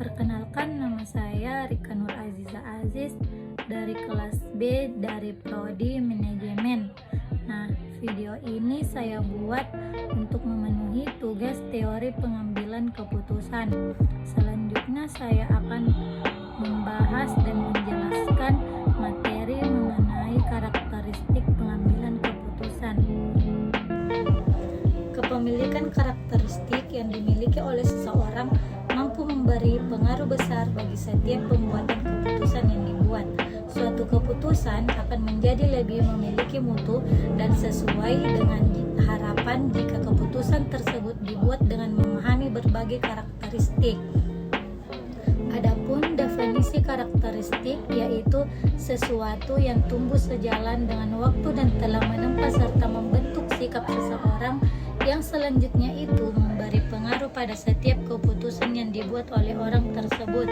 Perkenalkan, nama saya Rika Nur Aziza Aziz dari kelas B dari Prodi Manajemen. Nah, video ini saya buat untuk memenuhi tugas teori pengambilan keputusan. Selanjutnya saya akan membahas dan menjelaskan materi mengenai karakteristik pengambilan keputusan. Kepemilikan karakteristik yang dimiliki oleh seseorang mampu memberi pengaruh besar bagi setiap pembuatan keputusan yang dibuat. Suatu keputusan akan menjadi lebih memiliki mutu dan sesuai dengan harapan jika keputusan tersebut dibuat dengan memahami berbagai karakteristik. Adapun definisi karakteristik yaitu sesuatu yang tumbuh sejalan dengan waktu dan telah menempa serta membentuk sikap seseorang yang selanjutnya itu memberi pengaruh pada setiap keputusan yang dibuat oleh orang tersebut.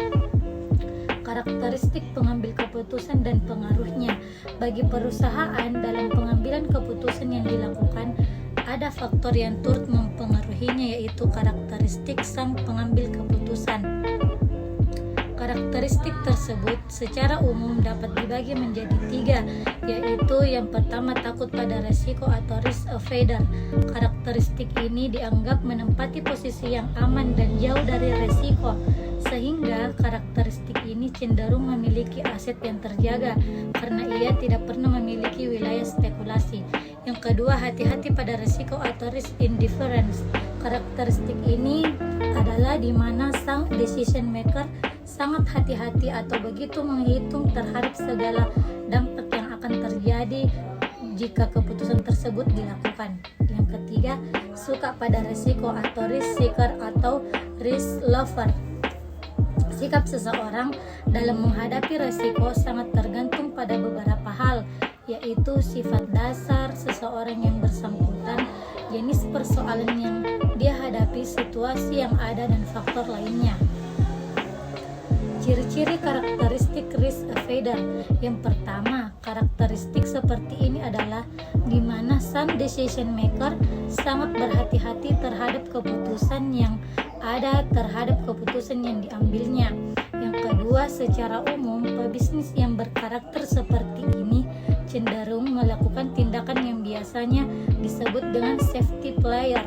Karakteristik pengambil keputusan dan pengaruhnya bagi perusahaan dalam pengambilan keputusan yang dilakukan, ada faktor yang turut mempengaruhinya yaitu karakteristik sang pengambil keputusan. Karakteristik tersebut secara umum dapat dibagi menjadi 3, yaitu yang pertama takut pada resiko atau risk avoider. Karakteristik ini dianggap menempati posisi yang aman dan jauh dari resiko, sehingga karakteristik ini cenderung memiliki aset yang terjaga karena ia tidak pernah memiliki wilayah spekulasi. Yang kedua, hati-hati pada resiko atau risk indifference. Karakteristik ini adalah di mana sang decision maker sangat hati-hati atau begitu menghitung terhadap segala dampak yang akan terjadi jika keputusan tersebut dilakukan. Yang ketiga, suka pada resiko atau risk seeker atau risk lover. Sikap seseorang dalam menghadapi resiko sangat tergantung pada beberapa hal, yaitu sifat dasar seseorang yang bersangkutan, jenis persoalan yang dia hadapi, situasi yang ada, dan faktor lainnya. Ciri-ciri karakteristik risk avoider. Yang pertama, karakteristik seperti ini adalah di mana sang decision maker sangat berhati-hati terhadap keputusan yang ada terhadap keputusan yang diambilnya. Yang kedua, secara umum pebisnis yang berkarakter seperti ini cenderung melakukan tindakan yang biasanya disebut dengan safety player.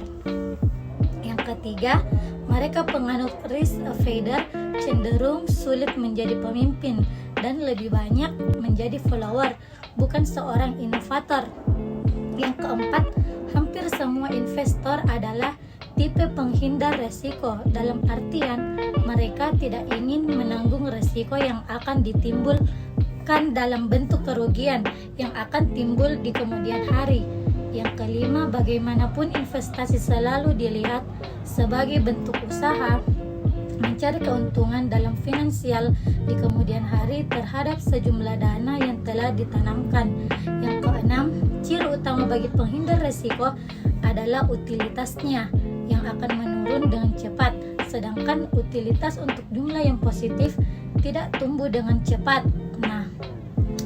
Yang ketiga, mereka penganut risk avoider cenderung sulit menjadi pemimpin dan lebih banyak menjadi follower, bukan seorang inovator. Yang keempat, hampir semua investor adalah tipe penghindar resiko, dalam artian mereka tidak ingin menanggung resiko yang akan ditimbulkan dalam bentuk kerugian yang akan timbul di kemudian hari. Yang kelima, bagaimanapun investasi selalu dilihat sebagai bentuk usaha mencari keuntungan dalam finansial di kemudian hari terhadap sejumlah dana yang telah ditanamkan. Yang keenam, ciri utama bagi penghindar resiko adalah utilitasnya yang akan menurun dengan cepat, sedangkan utilitas untuk jumlah yang positif tidak tumbuh dengan cepat. Nah,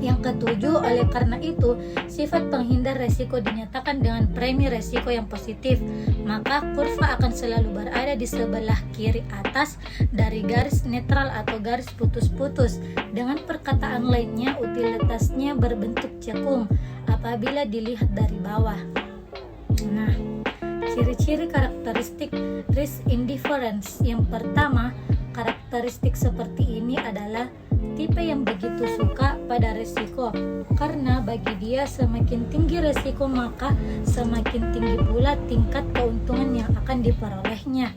yang ketujuh, oleh karena itu, sifat penghindar resiko dinyatakan dengan premi resiko yang positif, maka kurva akan selalu berada di sebelah kiri atas dari garis netral atau garis putus-putus. Dengan perkataan lainnya, utilitasnya berbentuk cekung apabila dilihat dari bawah. Nah, ciri-ciri karakteristik risk indifference. Yang pertama, karakteristik seperti ini adalah tipe yang begitu suka pada resiko, karena bagi dia semakin tinggi resiko maka semakin tinggi pula tingkat keuntungan yang akan diperolehnya.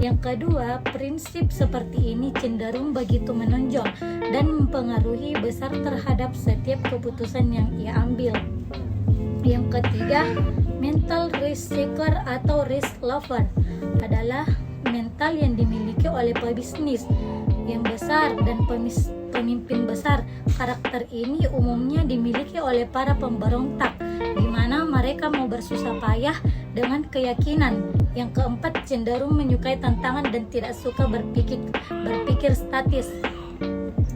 Yang kedua, prinsip seperti ini cenderung begitu menonjol dan mempengaruhi besar terhadap setiap keputusan yang ia ambil. Yang ketiga, mental risk seeker atau risk lover adalah mental yang dimiliki oleh pebisnis yang besar dan pemimpin besar. Karakter ini umumnya dimiliki oleh para pemberontak, di mana mereka mau bersusah payah dengan keyakinan. Yang keempat, cenderung menyukai tantangan dan tidak suka berpikir statis.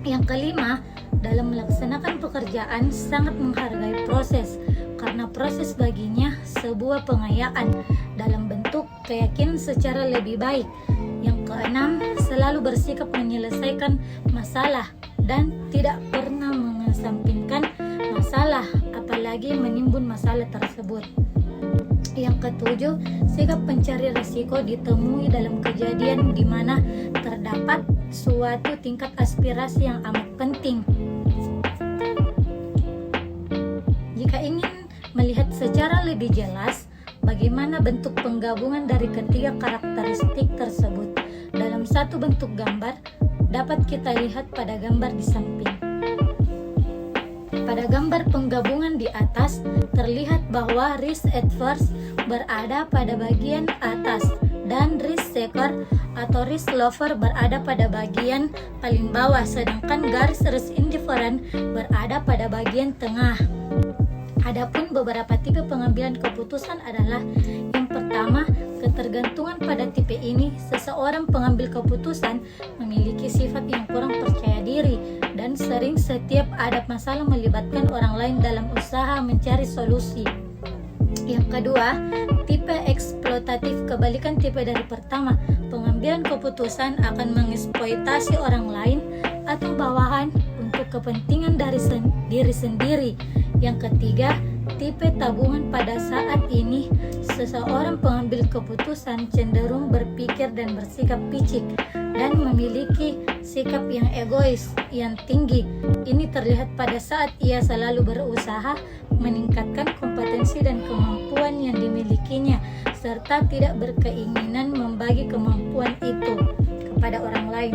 Yang kelima, dalam melaksanakan pekerjaan sangat menghargai proses, karena proses baginya sebuah pengayaan dalam bentuk keyakinan secara lebih baik. Yang keenam, selalu bersikap menyelesaikan masalah dan tidak pernah mengesampingkan masalah, apalagi menimbun masalah tersebut. Yang ketujuh, sikap pencari risiko ditemui dalam kejadian di mana terdapat suatu tingkat aspirasi yang amat penting. Jika ingin melihat secara lebih jelas bagaimana bentuk penggabungan dari ketiga karakteristik tersebut dalam satu bentuk gambar, dapat kita lihat pada gambar di samping. Pada gambar penggabungan di atas, terlihat bahwa risk adverse berada pada bagian atas dan risk seeker atau risk lover berada pada bagian paling bawah, sedangkan garis risk indifferent berada pada bagian tengah. Adapun beberapa tipe pengambilan keputusan adalah: yang pertama, ketergantungan. Pada tipe ini, seseorang pengambil keputusan memiliki sifat yang kurang percaya diri dan sering setiap ada masalah melibatkan orang lain dalam usaha mencari solusi. Yang kedua, tipe eksploitatif. Kebalikan tipe dari pertama, pengambilan keputusan akan mengeksploitasi orang lain atau bawahan untuk kepentingan dari diri sendiri. Yang ketiga, tipe tabungan. Pada saat ini, seseorang pengambil keputusan cenderung berpikir dan bersikap picik dan memiliki sikap yang egois yang tinggi. Ini terlihat pada saat ia selalu berusaha meningkatkan kompetensi dan kemampuan yang dimilikinya, serta tidak berkeinginan membagi kemampuan itu kepada orang lain.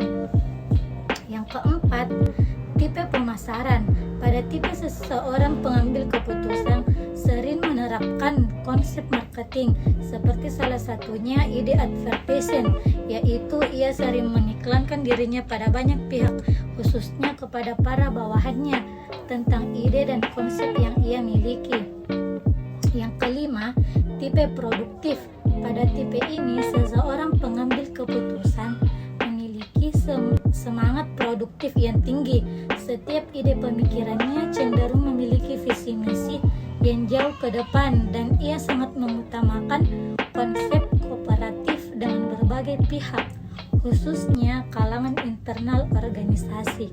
Yang keempat, tipe pemasaran. Pada tipe seseorang pengambil keputusan sering menerapkan konsep marketing, seperti salah satunya ide advertising, yaitu ia sering mengiklankan dirinya pada banyak pihak, khususnya kepada para bawahannya, tentang ide dan konsep yang ia miliki. Yang kelima, tipe produktif. Pada tipe ini, seseorang pengambil keputusan memiliki semangat produktif yang tinggi. Setiap ide pemikirannya cenderung memiliki visi misi yang jauh ke depan, dan ia sangat mengutamakan konsep kooperatif dengan berbagai pihak, khususnya kalangan internal organisasi.